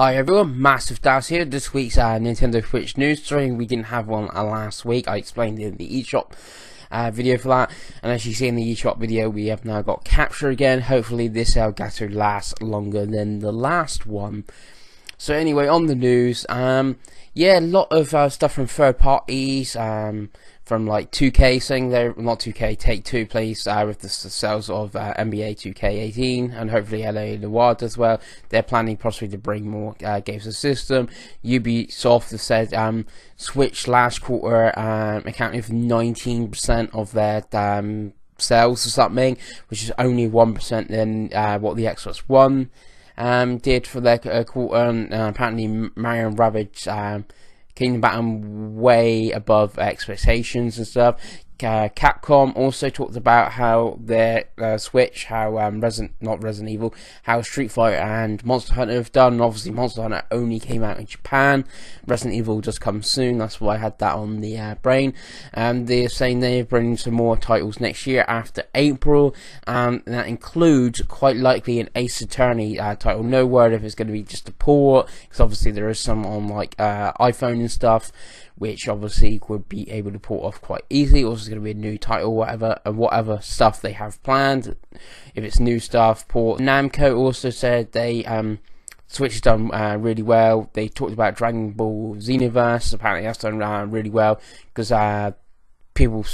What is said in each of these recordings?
Hi everyone, Massive Daz here. This week's Nintendo Switch news story. We didn't have one last week. I explained in the eShop video for that, and as you see in the eShop video, we have now got Capture again. Hopefully this Elgato lasts longer than the last one. So anyway, on the news, yeah, a lot of stuff from third parties, from like 2K saying they're not 2K, Take-Two please, with the sales of NBA 2K18 and hopefully LA Noir as well. They're planning possibly to bring more games to the system. Ubisoft have said Switch last quarter accounted for 19% of their sales or something, which is only 1% than what the Xbox One did for their quarter. Apparently Mario & Rabbids Kingdom Battle way above expectations and stuff. Capcom also talked about how their Switch, how Resident Evil, how Street Fighter and Monster Hunter have done. And obviously Monster Hunter only came out in Japan. Resident Evil just comes soon. That's why I had that on the brain. They're saying they're bringing some more titles next year after April. And that includes quite likely an Ace Attorney title. No word if it's going to be just a port, because obviously there is some on like iPhone and stuff, which obviously would be able to port off quite easily. Also, it's going to be a new title, whatever stuff they have planned. If it's new stuff, port. Namco also said they Switch has done really well. They talked about Dragon Ball Xenoverse. Apparently, that's done really well because people,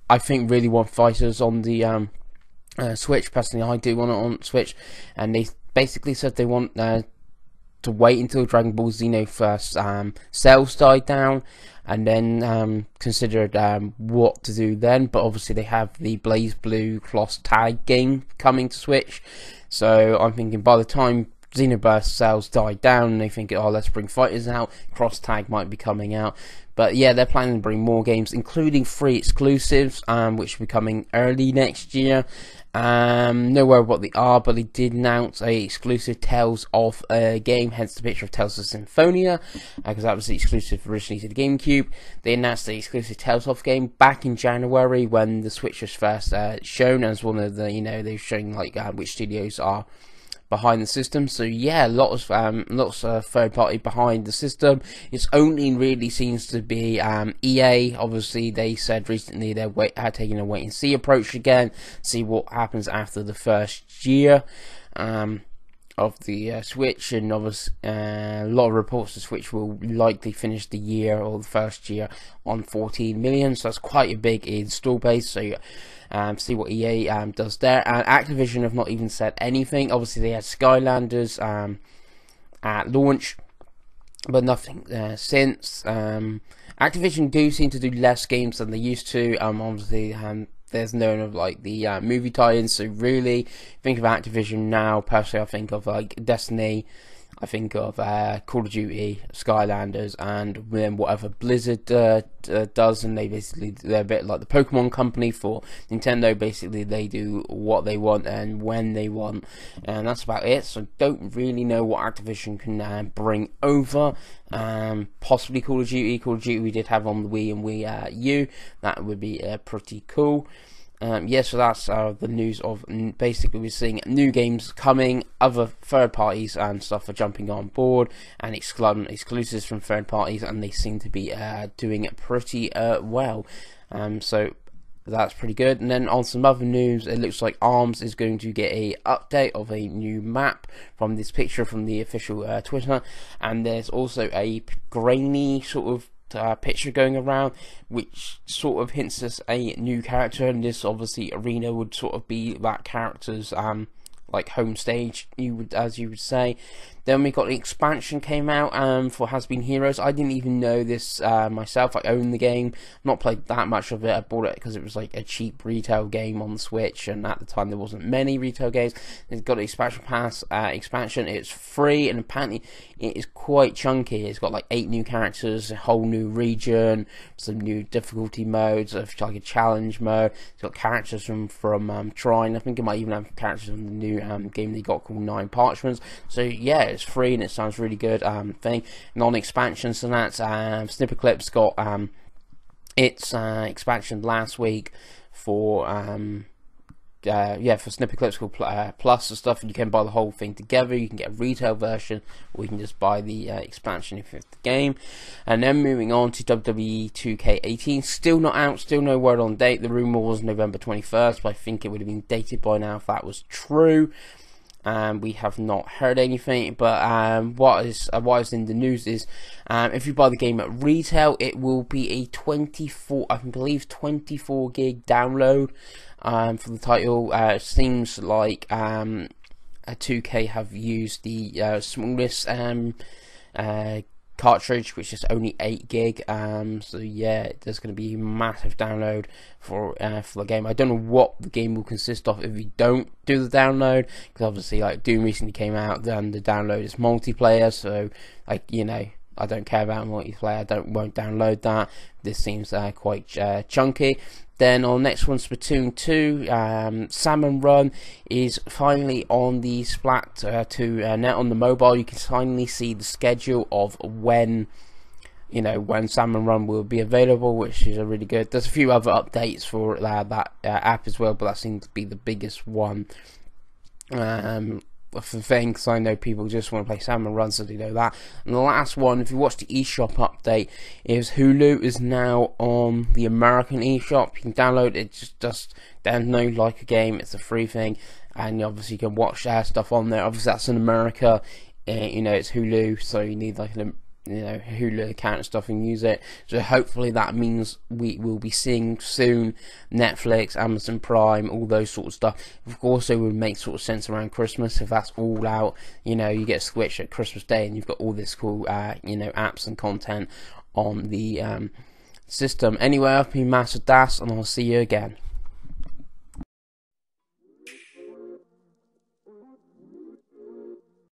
I think, really want fighters on the Switch. Personally, I do want it on Switch, and they basically said they want to wait until Dragon Ball Xenoverse sales died down and then considered what to do then. But obviously they have the Blaze Blue Cross Tag game coming to Switch, so I'm thinking by the time Xenoverse sales die down and they think, oh, let's bring fighters out, Cross Tag might be coming out. But yeah, they're planning to bring more games, including 3 exclusives, which will be coming early next year. Nowhere what they are, but they did announce a exclusive Tales of game, hence the picture of Tales of Symphonia, because that was the exclusive originally to the GameCube. They announced the exclusive Tales of game back in January when the Switch was first shown as one of the, they're showing like which studios are behind the system. So yeah, lots of third party behind the system. It's only really seems to be EA. Obviously they said recently they're taking a wait and see approach again, see what happens after the first year of the Switch, and obviously a lot of reports the Switch will likely finish the year or the first year on 14 million, so that's quite a big install base. So see what EA does there. And Activision have not even said anything. Obviously they had Skylanders at launch, but nothing since. Activision do seem to do less games than they used to. Obviously there's none of like the movie tie-ins, so really think of Activision now. Personally, I think of like Destiny, I think of Call of Duty, Skylanders, and then whatever Blizzard does, and they're a bit like the Pokemon company for Nintendo. Basically, they do what they want and when they want, and that's about it. So don't really know what Activision can bring over. Possibly Call of Duty. Call of Duty we did have on the Wii and Wii U. That would be pretty cool. Yeah, so that's the news of basically we're seeing new games coming, other third parties and stuff are jumping on board, and exclusives from third parties, and they seem to be doing it pretty well. So that's pretty good. And then on some other news, it looks like ARMS is going to get a update of a new map from this picture from the official Twitter, and there's also a grainy sort of picture going around which sort of hints us a new character, and this obviously arena would sort of be that character's like home stage, as you would say. Then we got the expansion came out for Has Been Heroes. I didn't even know this myself. I own the game, not played that much of it. I bought it because it was like a cheap retail game on the Switch, and at the time there wasn't many retail games. It's got an expansion pass expansion. It's free, and apparently it is quite chunky. It's got like 8 new characters, a whole new region, some new difficulty modes, like a challenge mode. It's got characters from Trine. I think it might even have characters from the new game they got called Nine Parchments. So yeah, it's free and it sounds really good thing. Non-expansion, so that's Snippet Clips got its expansion last week for for Snipper Clips called Plus and stuff, and you can buy the whole thing together. You can get a retail version, or you can just buy the expansion of the game. And then moving on to WWE 2K18, still not out, still no word on date. The rumor was November 21st, but I think it would have been dated by now if that was true. We have not heard anything, but what is in the news is if you buy the game at retail, it will be a 24 gig download for the title. It seems like 2K have used the smallest cartridge, which is only 8 gig. So yeah, there's going to be a massive download for the game. I don't know what the game will consist of if you don't do the download, because obviously like Doom recently came out, then the download is multiplayer, so like, you know, I don't care about multiplayer, won't download that. This seems quite chunky. Then on next one, Splatoon 2, Salmon Run is finally on the Splatoon net on the mobile. You can finally see the schedule of when Salmon Run will be available, which is really good. There's a few other updates for that app as well, but that seems to be the biggest one. For the thing, because I know people just want to play Salmon Run, so they know that. And the last one, if you watch the eShop update, is Hulu is now on the American eShop. You can download it, just download like a game. It's a free thing, and obviously you can watch stuff on there. Obviously that's in America. It's Hulu, so you need like a Hulu account and stuff and use it. So hopefully that means we will be seeing soon Netflix, Amazon Prime, all those sort of stuff. Of course, it would make sort of sense around Christmas if that's all out. You get a Switch at Christmas Day and you've got all this cool apps and content on the system. Anyway, I've been Master Das, and I'll see you again.